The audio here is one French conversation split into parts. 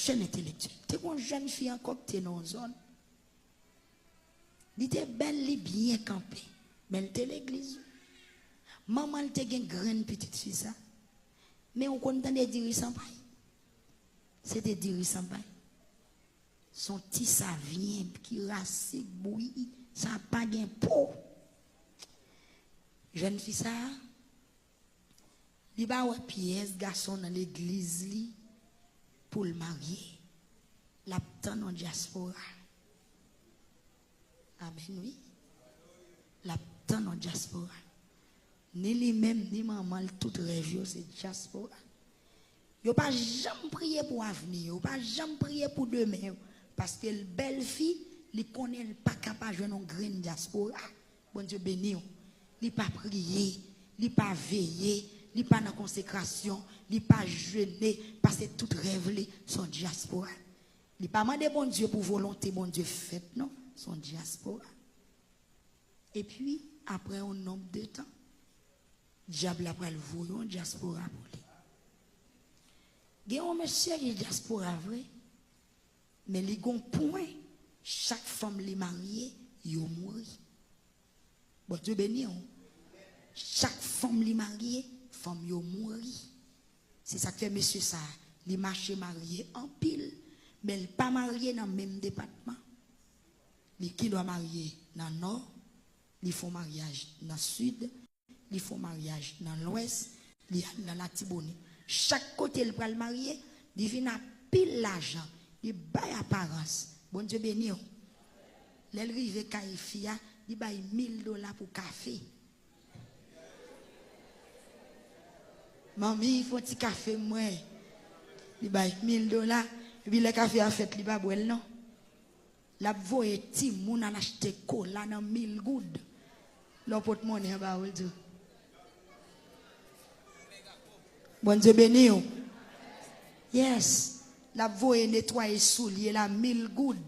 Chaîne intellectuelle. Tu es une jeune fille encore qui est dans une zone. Elle était belle, elle bien campée. Mais elle était l'église. Maman, elle était une grande petite fille, ça. Mais on connaît dire sans paille. C'était dire sans paille. Son petit savien qui rasse, bouilli, ça n'a pas de peau. Jeune fille, ça. Il va avoir pièce, garçon dans l'église pour le marier. L'abtan en diaspora. Amen, oui. L'abtan en diaspora. Ni lui-même, ni maman, tout rêve, c'est diaspora. Yo pas jamais prier pour l'avenir, yo pas jamais prier pour demain. Parce que la belle fille, elle connaît pas capable de jouer dans grande diaspora. Bon Dieu béni. Il pas prier, il pas veiller, il pas dans consécration, il pas jeûner parce que tout rêve son diaspora. Il pas demander bon Dieu pour volonté, bon Dieu fait non, son diaspora. Et puis après un nombre de temps, diable après le voyant diaspora pour lui. Il y a un monsieur qui est diaspora vrai, mais il y a un point, chaque femme qui est mariée, il mourit. Bon Dieu béni. Chaque femme qui est mariée, femme qui mourit. C'est ça que fait monsieur ça. Il marche marié en pile, mais il n'est pas marié dans le même département. Il qui doit marier dans le nord, il faut mariage dans le sud, il faut mariage dans l'ouest, il dans la Tibonite. Chaque côté, il peut le marier, il vient à pile l'argent, il baille apparence. Bon Dieu béni. L'elle rive Kaifia, il baille $1000 pour café. Maman, il faut un petit café, moi. Il baille $1000, et puis le café a fait, il va boire, non? La voie est petit, moun a acheté cola dans 1000 gouttes. Le porte-monnaie, bah, oui, Dieu. Bon Dieu béni. Yes. La voie est nettoyée soulier, la 1000 gouttes.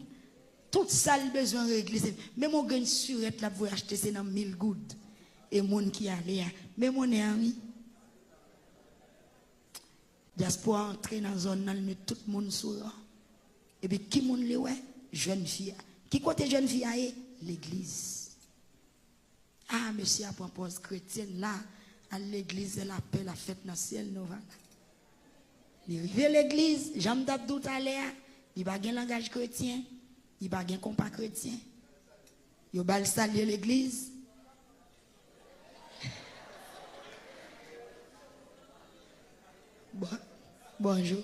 Tout ça, le besoin de régler. Même mon gagne surette, la voie acheter, c'est dans 1000 gouttes. Et moun qui allait, même mon ami. Diaspora entrer dans la zone, dans le tout le monde sourd. Et puis, qui moun le ouais? Jeune fille. Qui côté jeune fille est? L'église. Ah, monsieur a propose chrétienne là, à l'église, elle appelle la fête dans le ciel, nous voilà. Il arrive à l'église, j'aime d'abdou tout à l'heure, il va un langage chrétien, il va un compas chrétien. Il va saluer l'église. Bonjour.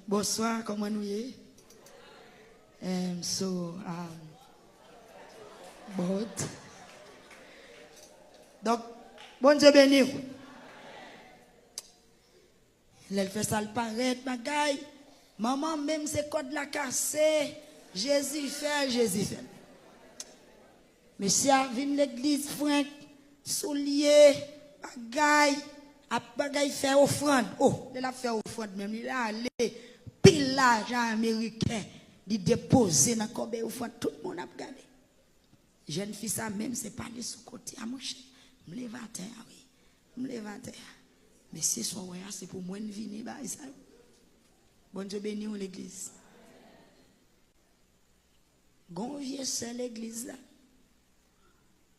Bonsoir, comment nous y est? Donc, bon Dieu béni. Elle fait ça le paraître, bagaille. Maman, même c'est code la cassé. Jésus fait, Jésus fait. Monsieur a venu l'église, Franck, soulier, bagaille. A bagaille fait offrande. Oh, il a fait offrande même. Il a allé pile l'argent américain. Il déposer dans le corbeille offrande. Tout le monde a regardé. Jeune fille, ça même, c'est pas de sous côté à mon cher. Je me lève à terre, oui. Je me lève à terre. Mais c'est son voyage, c'est pour moi de venir. Bon Dieu béni l'église. Gon vieux seul l'église là.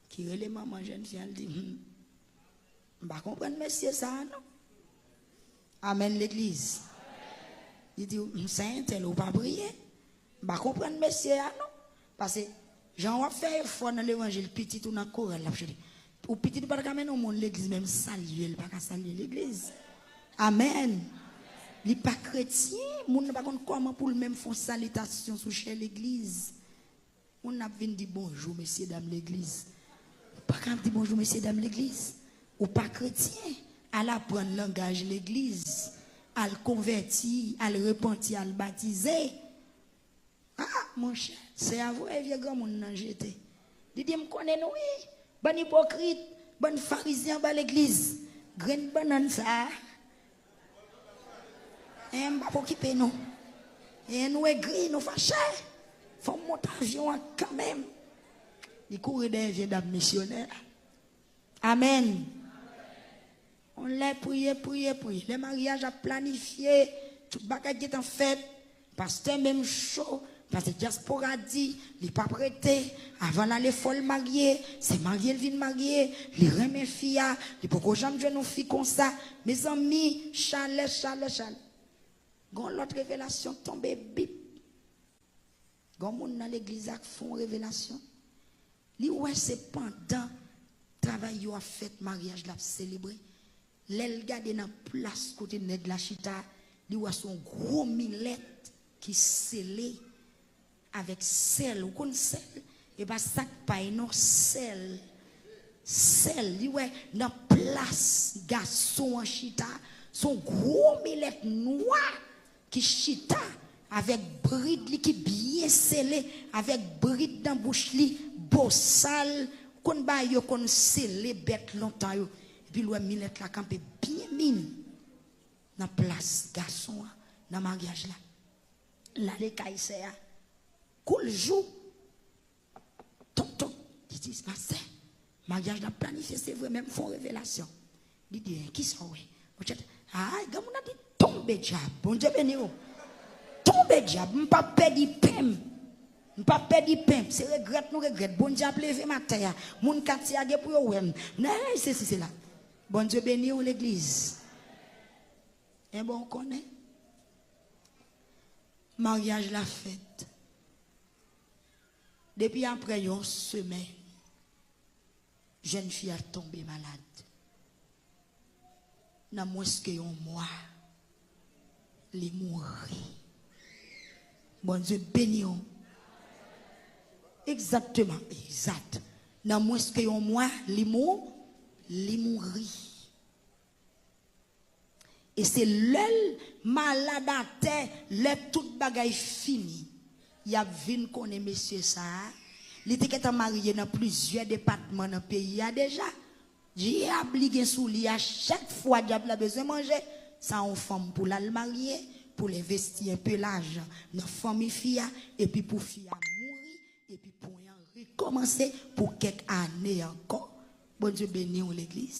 Qui relève maman jeune fille, elle dit, je ne comprends pas monsieur ça, non? Amen l'église. Il dit, saint, elle ou pas prier. Je ne comprends pas monsieur ça, non? Parce que Jean va faire effort dans l'évangile, petit ou dans le chorale. Ou petit, pas qu'à mener au monde l'église, même saluer, pas qu'à saluer l'église. Amen. Il n'est pas chrétien, moun ne pas comment pour le même font salutation sous chez l'église. On a venu dire bonjour, messieurs, dames, l'église. Pas qu'à dire bonjour, messieurs, dames, l'église. Ou pas chrétien, à apprendre le langage de l'église, à le convertir, à le repentir, à le baptiser. Ah, mon cher, c'est à vous, et vieux grand monde n'a jeté. Il dit, me connaît, oui, bon hypocrite, bon pharisien, à l'église. Graine banane, ça. Et on va pas occuper nous. Et nous aigris, nous fâchés. Faut monter avion quand même. Il court des vieux dames missionnaires. Amen. On l'a prié. Le mariage a planifié. Tout bagage qui est en fait. Pasteur même chaud. Parce que diaspora dit, il n'est pas prêté. Avant d'aller folle mariée, c'est marié, il vient marier. Il remet fille. Il peut que jamais nous filles comme ça. Mes amis, chalet. Quand l'autre révélation tombe, bip. Quand moun dans l'église font révélation. Li ouais c'est pendant travail yo a fait mariage l'a célébré. L'elle garde dans place côté nèg la chita, li ouais son gros millette qui scellé avec sel ou kon sel et pas sac paille non sel li ouais dans place garçon en chita, son gros millette noir qui chita avec bride qui bien scellé avec bride dans bouche li bossal kon ba yo kon scellé bête longtemps yo et puis l'oué millette la campé bien mine dans place garçon dans mariage là les kaïsea cool jour tonton dit master mariage la planifié c'est vrai même font révélation dit qui sont ouais ah gars on a dit tomber diable bon Dieu béni tomber diable m'pas perdre pain c'est regrette bon Dieu lever matin moun katia ge pour yo non c'est là bon Dieu béni ou l'église et bon on connaît mariage la fête depuis après une semaine jeune fille a tombé malade dans moins que un mois les mourir bon Dieu béni exactement exact dans moins que un mois les mourir et c'est l'elle malade à terre le tout bagaille fini il y a vinn connaît monsieur ça il était marié dans plusieurs départements dans le pays déjà diable gen sou li à chaque fois diable a besoin manger ça en femme pour la marier pour investir un peu l'argent dans famille fille et puis pour fille mourir et puis pour recommencer pour quelques années encore bon Dieu béni l'église.